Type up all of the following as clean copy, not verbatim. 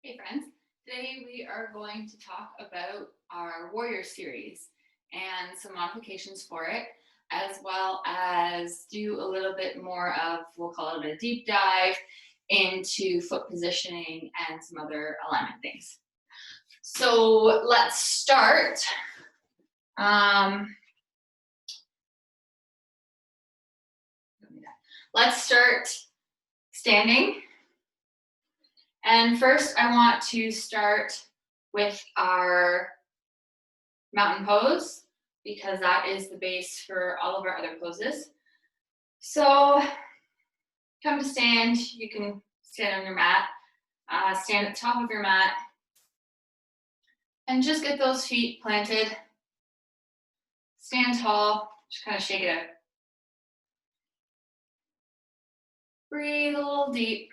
Hey friends, today we are going to talk about our Warrior series and some modifications for it, as well as do a little bit more of, we'll call it a deep dive into foot positioning and some other alignment things. So let's start. Let's start standing. And first I want to start with our mountain pose because that is the base for all of our other poses. So come to stand, you can stand on your mat, stand at the top of your mat, and just get those feet planted. Stand tall, just kind of shake it out. Breathe a little deep.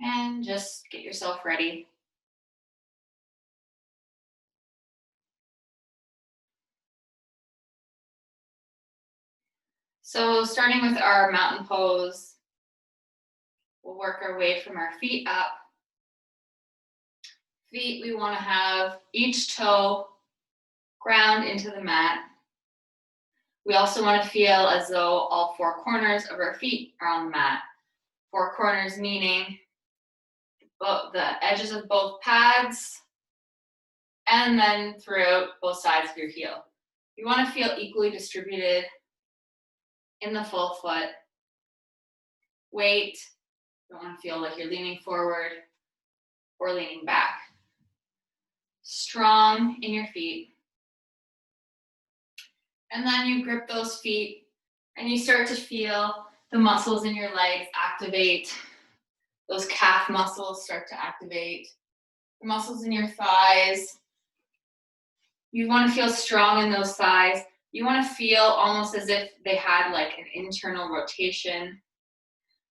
And just get yourself ready. So starting with our mountain pose, we'll work our way from our feet up. Feet, we want to have each toe ground into the mat. We also want to feel as though all four corners of our feet are on the mat. Four corners meaning the edges of both pads and then throughout both sides of your heel. You want to feel equally distributed in the full foot. Weight, you don't want to feel like you're leaning forward or leaning back. Strong in your feet. And then you grip those feet and you start to feel the muscles in your legs activate. Those calf muscles start to activate. The muscles in your thighs. You want to feel strong in those thighs. You want to feel almost as if they had like an internal rotation.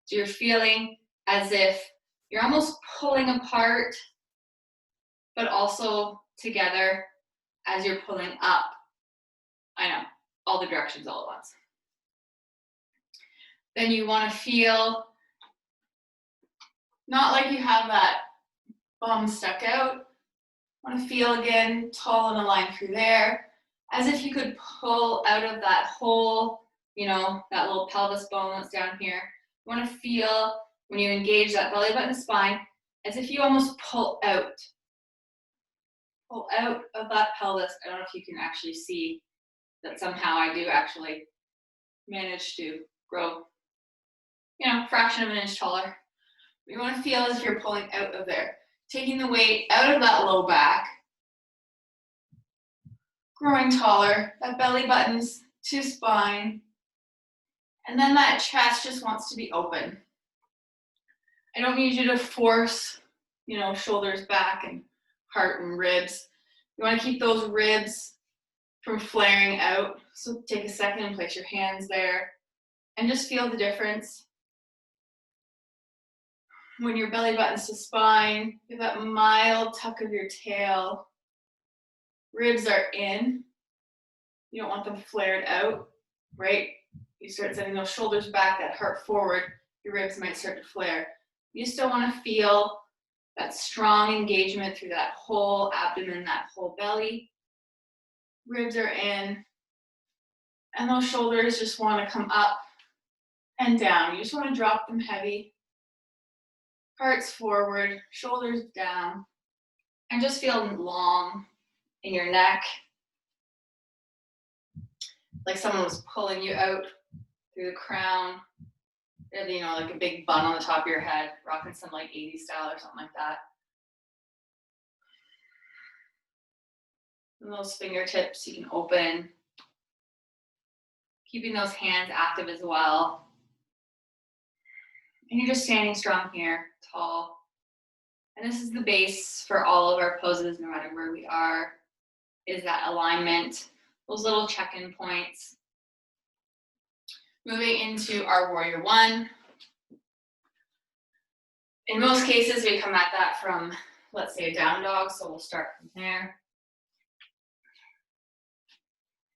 So you're feeling as if you're almost pulling apart, but also together as you're pulling up. I know, all the directions all at once. Then you want to feel not like you have that bum stuck out. Want to feel again tall and aligned through there, as if you could pull out of that hole, that little pelvis bone that's down here. You want to feel when you engage that belly button and spine, as if you almost pull out of that pelvis. I don't know if you can actually see that somehow I do actually manage to grow, fraction of an inch taller. You want to feel as if you're pulling out of there, taking the weight out of that low back, growing taller, that belly button's to spine, and then that chest just wants to be open. I don't need you to force, shoulders back and heart and ribs. You want to keep those ribs from flaring out. So take a second and place your hands there and just feel the difference. When your belly button's to spine, you have that mild tuck of your tail. Ribs are in. You don't want them flared out, right? You start sending those shoulders back, that heart forward, your ribs might start to flare. You still want to feel that strong engagement through that whole abdomen, that whole belly. Ribs are in. And those shoulders just want to come up and down. You just want to drop them heavy. Hearts forward, shoulders down. And just feel long in your neck. Like someone was pulling you out through the crown. Like a big bun on the top of your head, rocking some like 80s style or something like that. And those fingertips you can open. Keeping those hands active as well. And you're just standing strong here, tall. And this is the base for all of our poses, no matter where we are, is that alignment, those little check-in points. Moving into our Warrior One. In most cases, we come at that from, let's say, a down dog, so we'll start from there.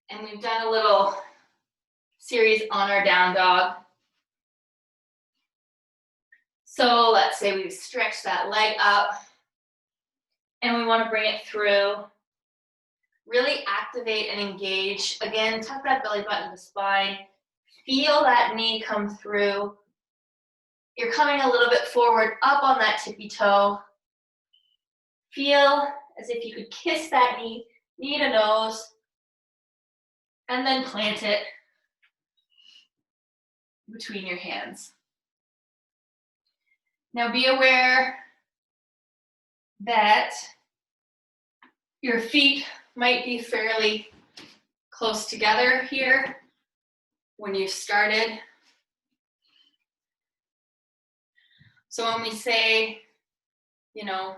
And we've done a little series on our down dog. So let's say we stretch that leg up and we want to bring it through. Really activate and engage. Again, tuck that belly button to the spine. Feel that knee come through. You're coming a little bit forward, up on that tippy toe. Feel as if you could kiss that knee to nose, and then plant it between your hands. Now be aware that your feet might be fairly close together here when you've started. So when we say, you know,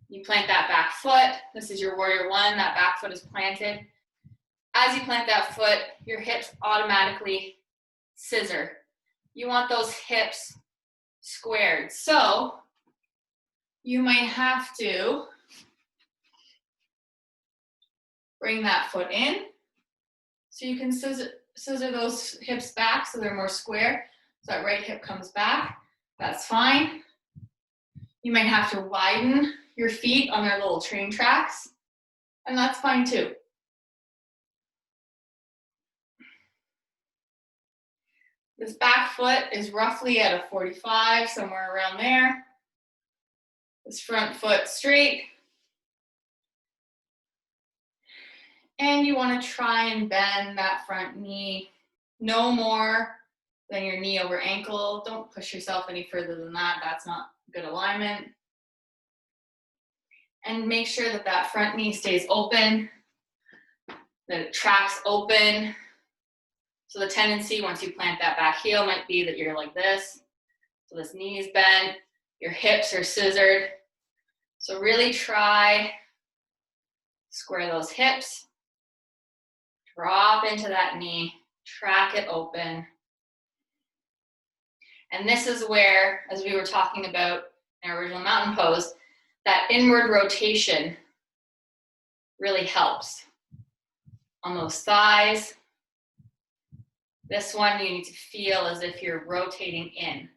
you plant that back foot, this is your warrior one, that back foot is planted. As you plant that foot, your hips automatically scissor. You want those hips squared. So you might have to bring that foot in so you can scissor those hips back so they're more square. So that right hip comes back. That's fine. You might have to widen your feet on their little train tracks, and that's fine too. This back foot is roughly at a 45, somewhere around there. This front foot straight. And you want to try and bend that front knee no more than your knee over ankle. Don't push yourself any further than that. That's not good alignment. And make sure that that front knee stays open, that it tracks open. So the tendency once you plant that back heel might be that you're like this. So this knee is bent, your hips are scissored. So really try, square those hips, drop into that knee, track it open. And this is where, as we were talking about in our original mountain pose, that inward rotation really helps on those thighs. This one you need to feel as if you're rotating in.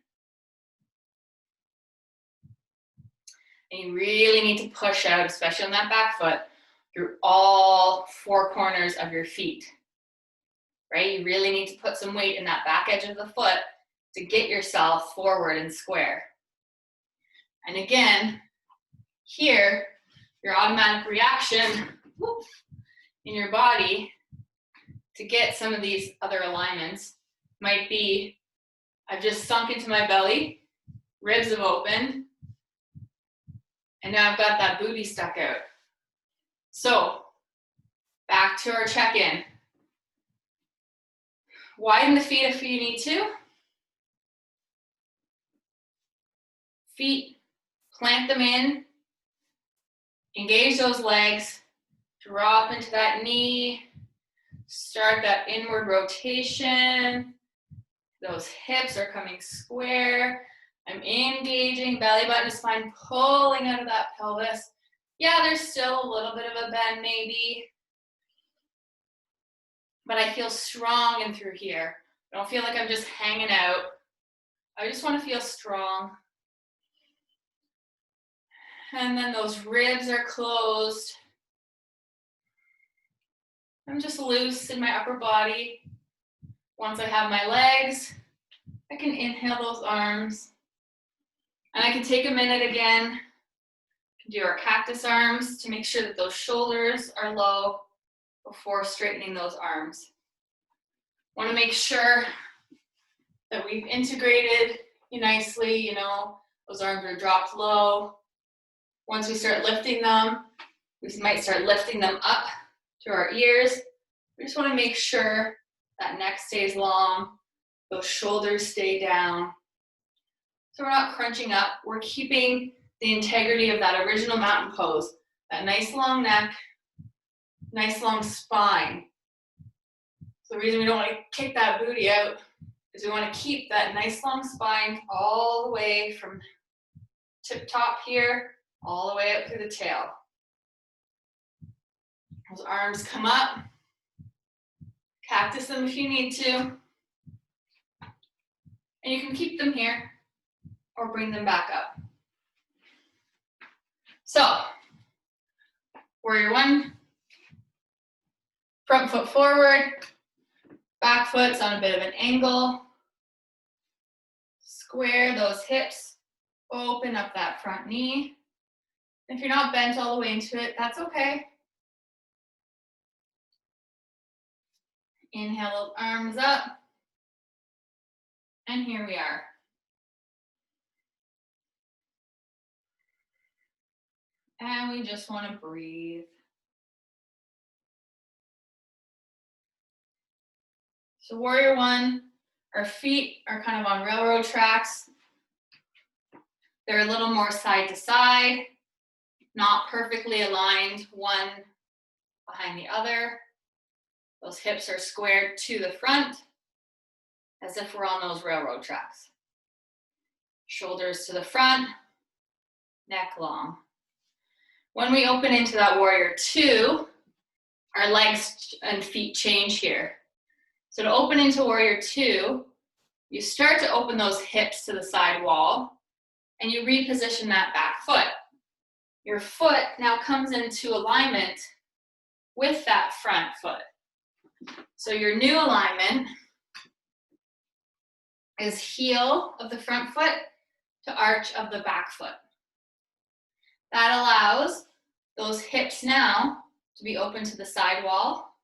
And you really need to push out, especially on that back foot, through all four corners of your feet, right? You really need to put some weight in that back edge of the foot to get yourself forward and square. And again, here, your automatic reaction in your body to get some of these other alignments might be, I've just sunk into my belly, ribs have opened, and now I've got that booty stuck out. So, back to our check-in. Widen the feet if you need to. Feet, plant them in. Engage those legs. Drop into that knee. Start that inward rotation. Those hips are coming square. I'm engaging belly button to spine, pulling out of that pelvis. Yeah, there's still a little bit of a bend maybe, but I feel strong in through here. I don't feel like I'm just hanging out. I just want to feel strong. And then those ribs are closed. I'm just loose in my upper body. Once I have my legs, I can inhale those arms. And I can take a minute again, do our cactus arms to make sure that those shoulders are low before straightening those arms. Want to make sure that we've integrated nicely, you know, those arms are dropped low. Once we start lifting them, we might start lifting them up to our ears. We just want to make sure that neck stays long, those shoulders stay down. So we're not crunching up, we're keeping the integrity of that original mountain pose, that nice long neck, nice long spine. So the reason we don't want to kick that booty out is we want to keep that nice long spine all the way from tip top here, all the way up through the tail. Those arms come up, cactus them if you need to, and you can keep them here, or bring them back up. So, warrior one, front foot forward, back foot's on a bit of an angle. Square those hips, open up that front knee. If you're not bent all the way into it, that's okay. Inhale, arms up. And here we are. And we just want to breathe. So warrior one, our feet are kind of on railroad tracks. They're a little more side to side, not perfectly aligned, one behind the other. Those hips are squared to the front, as if we're on those railroad tracks. Shoulders to the front, neck long. When we open into that warrior two, our legs and feet change here. So to open into warrior two, you start to open those hips to the side wall and you reposition that back foot. Your foot now comes into alignment with that front foot. So your new alignment is heel of the front foot to arch of the back foot. That allows those hips now to be open to the side wall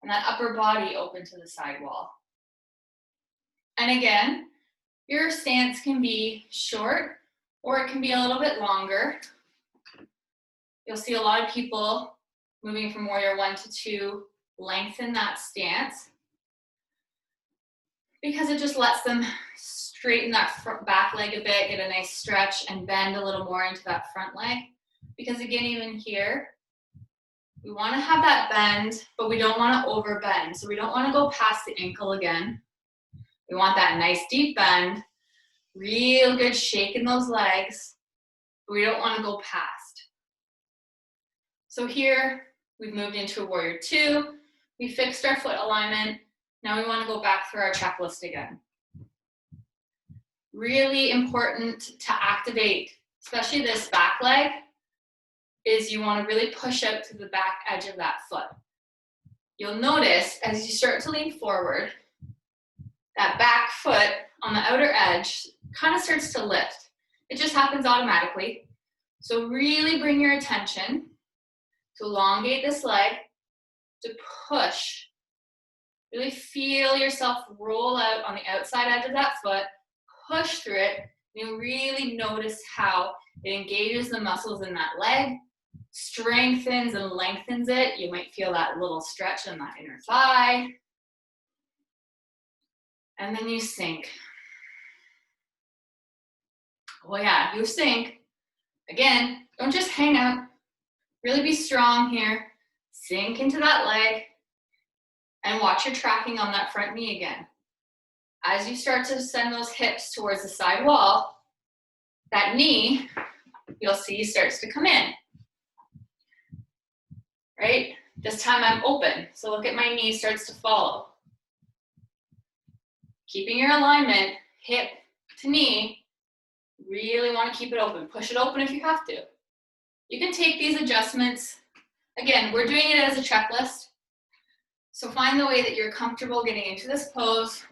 and that upper body open to the side wall. And again, your stance can be short or it can be a little bit longer. You'll see a lot of people moving from warrior one to two lengthen that stance because it just lets them straighten that back leg a bit, get a nice stretch, and bend a little more into that front leg. Because again, even here, we want to have that bend, but we don't want to over bend. So we don't want to go past the ankle again. We want that nice deep bend, real good shake in those legs, but we don't want to go past. So here, we've moved into a warrior two. We fixed our foot alignment. Now we want to go back through our checklist again. Really important to activate, especially this back leg, is you want to really push out to the back edge of that foot. You'll notice as you start to lean forward, that back foot on the outer edge kind of starts to lift. It just happens automatically. So really bring your attention to elongate this leg, to push. Really feel yourself roll out on the outside edge of that foot, push through it, and you'll really notice how it engages the muscles in that leg, strengthens and lengthens it. You might feel that little stretch in that inner thigh. And then you sink. Oh yeah, you sink. Again, don't just hang out. Really be strong here. Sink into that leg and watch your tracking on that front knee again. As you start to send those hips towards the side wall, that knee, you'll see, starts to come in. Right? This time I'm open. So look at my knee starts to follow. Keeping your alignment, hip to knee, really want to keep it open. Push it open if you have to. You can take these adjustments. Again, we're doing it as a checklist. So find the way that you're comfortable getting into this pose.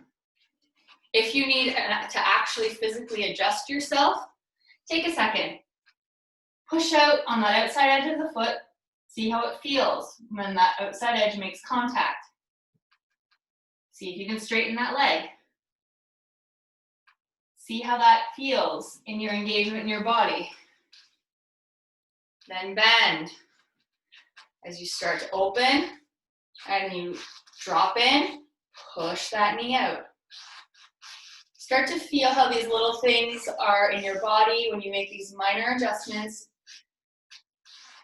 If you need to actually physically adjust yourself, take a second. Push out on that outside edge of the foot. See how it feels when that outside edge makes contact. See if you can straighten that leg. See how that feels in your engagement in your body. Then bend. As you start to open and you drop in, push that knee out. Start to feel how these little things are in your body when you make these minor adjustments.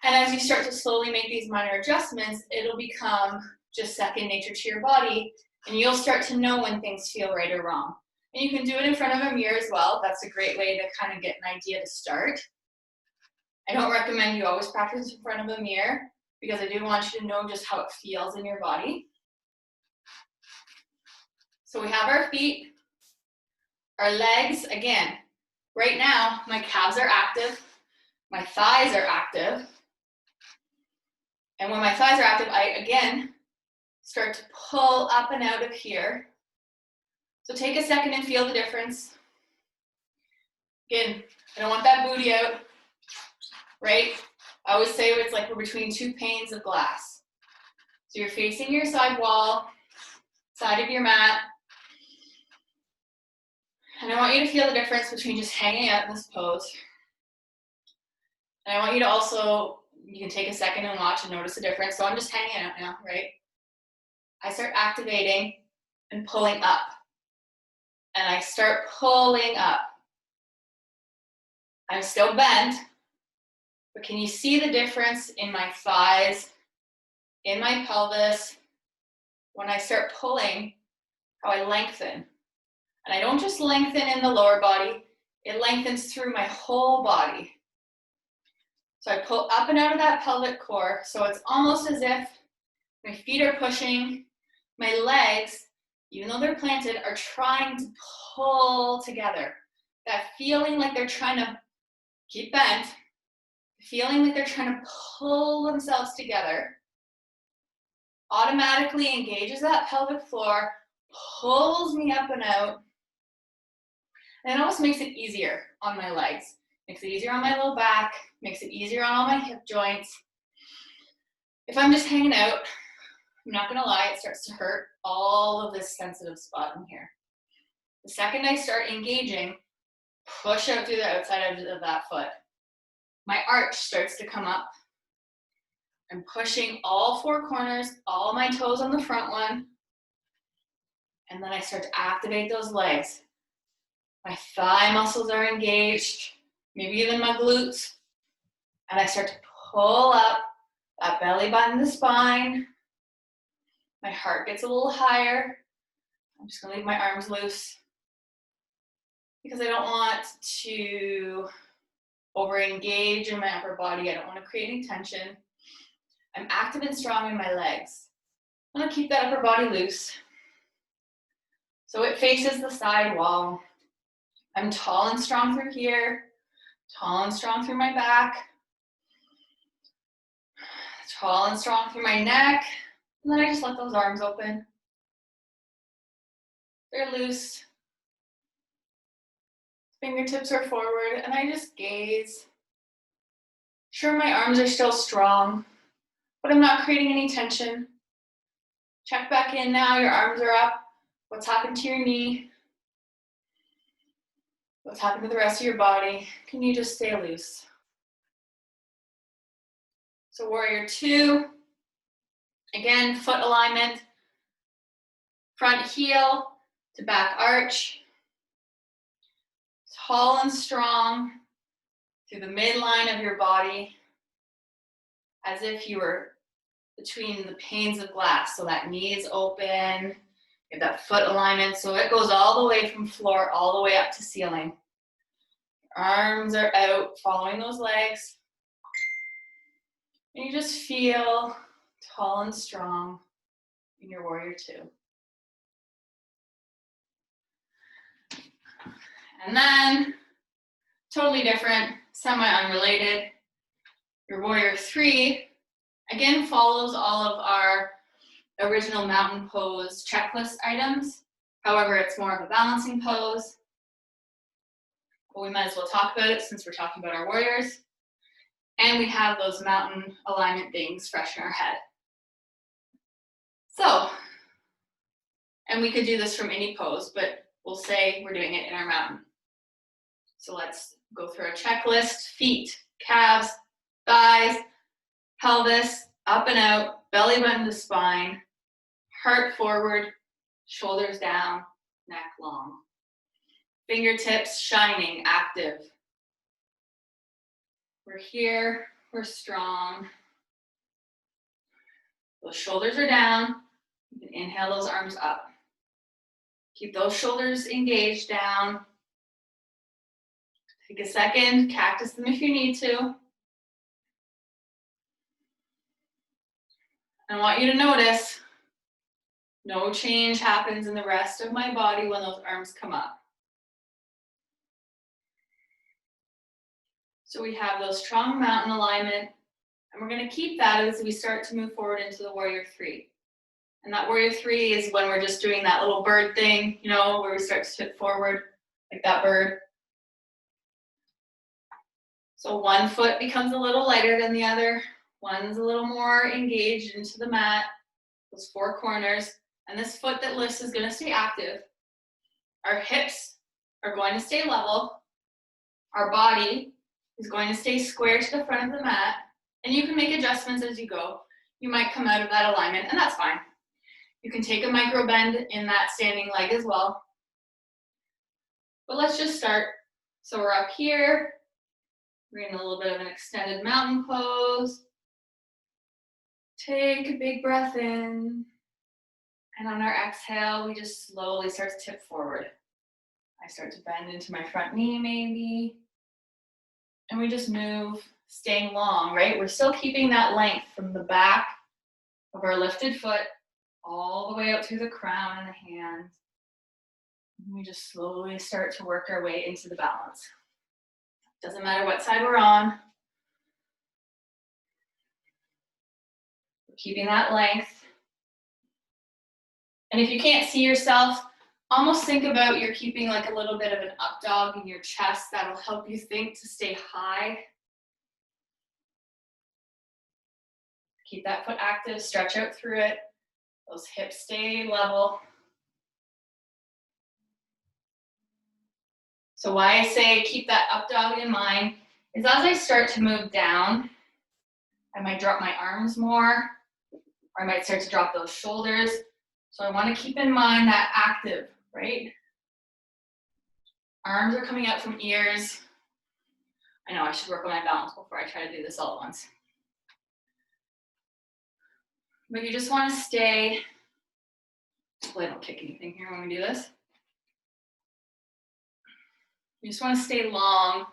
And as you start to slowly make these minor adjustments, it'll become just second nature to your body, and you'll start to know when things feel right or wrong. And you can do it in front of a mirror as well. That's a great way to kind of get an idea to start. I don't recommend you always practice in front of a mirror because I do want you to know just how it feels in your body. So we have our feet, our legs, again, Right now, my calves are active, my thighs are active. And when my thighs are active, I, again, start to pull up and out of here. So take a second and feel the difference. Again, I don't want that booty out, right? I always say it's like we're between two panes of glass. So you're facing your side wall, side of your mat. And I want you to feel the difference between just hanging out in this pose. And I want you to also, you can take a second and watch and notice the difference. So I'm just hanging out now, right? I start activating and pulling up. And I start pulling up. I'm still bent, but can you see the difference in my thighs, in my pelvis? When I start pulling, how I lengthen. And I don't just lengthen in the lower body, it lengthens through my whole body. So I pull up and out of that pelvic core, so it's almost as if my feet are pushing, my legs, even though they're planted, are trying to pull together. That feeling like they're trying to keep bent, feeling like they're trying to pull themselves together, automatically engages that pelvic floor, pulls me up and out, and it almost makes it easier on my legs. Makes it easier on my low back, makes it easier on all my hip joints. If I'm just hanging out, I'm not gonna lie, it starts to hurt all of this sensitive spot in here. The second I start engaging, push out through the outside edge of that foot. My arch starts to come up. I'm pushing all four corners, all my toes on the front one, and then I start to activate those legs. My thigh muscles are engaged, maybe even my glutes, and I start to pull up that belly button, the spine. My heart gets a little higher. I'm just gonna leave my arms loose because I don't want to over-engage in my upper body. I don't want to create any tension. I'm active and strong in my legs. I'm gonna keep that upper body loose. So it faces the side wall. I'm tall and strong through here, tall and strong through my back, tall and strong through my neck, and then I just let those arms open. They're loose. Fingertips are forward, and I just gaze. Sure, my arms are still strong, but I'm not creating any tension. Check back in now, your arms are up. What's happened to your knee? What's happened to the rest of your body? Can you just stay loose? So warrior two, again, foot alignment, front heel to back arch, tall and strong through the midline of your body, as if you were between the panes of glass. So that knee is open, you have that foot alignment, so it goes all the way from floor all the way up to ceiling. Arms are out, following those legs. And you just feel tall and strong in your warrior two. And then, totally different, semi-unrelated, your warrior three, again, follows all of our original mountain pose checklist items. However, it's more of a balancing pose. But we might as well talk about it since we're talking about our warriors. And we have those mountain alignment things fresh in our head. So, and we could do this from any pose, but we'll say we're doing it in our mountain. So let's go through a checklist: feet, calves, thighs, pelvis, up and out, belly button to spine, heart forward, shoulders down, neck long. Fingertips shining, active. We're here, we're strong. Those shoulders are down. You can inhale those arms up. Keep those shoulders engaged down. Take a second, cactus them if you need to. I want you to notice no change happens in the rest of my body when those arms come up. So we have those strong mountain alignment, and we're going to keep that as we start to move forward into the warrior three. And that warrior three is when we're just doing that little bird thing, you know, where we start to tip forward like that bird. So one foot becomes a little lighter than the other. One's a little more engaged into the mat, those four corners. And this foot that lifts is going to stay active. Our hips are going to stay level. Our body is going to stay square to the front of the mat. And you can make adjustments as you go. You might come out of that alignment, and that's fine. You can take a micro bend in that standing leg as well. But let's just start. So we're up here. We're in a little bit of an extended mountain pose. Take a big breath in. And on our exhale, we just slowly start to tip forward. I start to bend into my front knee maybe. And we just move, staying long, right? We're still keeping that length from the back of our lifted foot all the way out through the crown and the hands. And we just slowly start to work our way into the balance. Doesn't matter what side we're on. We're keeping that length. And if you can't see yourself, almost think about you're keeping like a little bit of an up dog in your chest. That'll help you think to stay high. Keep that foot active, stretch out through it. Those hips stay level. So why I say keep that up dog in mind is as I start to move down, I might drop my arms more, or I might start to drop those shoulders. So I want to keep in mind that active, right? Arms are coming out from ears. I know I should work on my balance before I try to do this all at once. But you just want to stay, hopefully I don't kick anything here when we do this. You just want to stay long.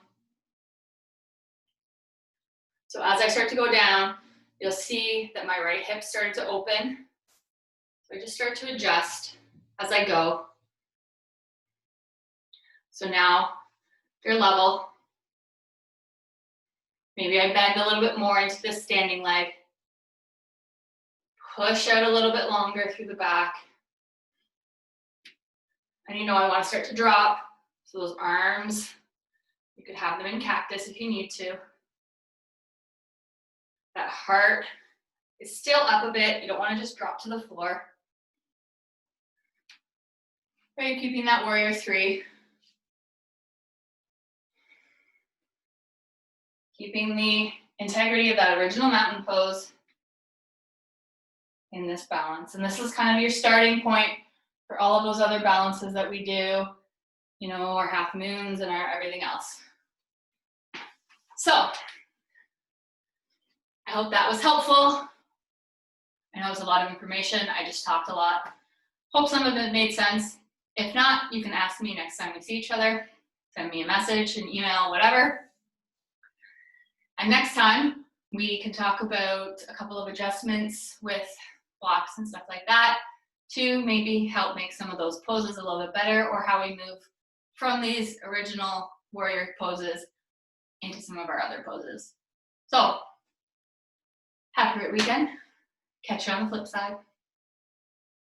So as I start to go down, you'll see that my right hip started to open. So I just start to adjust as I go. So now you're level. Maybe I bend a little bit more into this standing leg. Push out a little bit longer through the back. And you know I want to start to drop. So those arms, you could have them in cactus if you need to. That heart is still up a bit. You don't want to just drop to the floor. Right, keeping that warrior three. Keeping the integrity of that original mountain pose in this balance. And this is kind of your starting point for all of those other balances that we do, you know, our half moons and our everything else. So, I hope that was helpful. I know it was a lot of information. I just talked a lot. Hope some of it made sense. If not, you can ask me next time we see each other. Send me a message, an email, whatever. And next time, we can talk about a couple of adjustments with blocks and stuff like that to maybe help make some of those poses a little bit better, or how we move from these original warrior poses into some of our other poses. So, have a great weekend. Catch you on the flip side.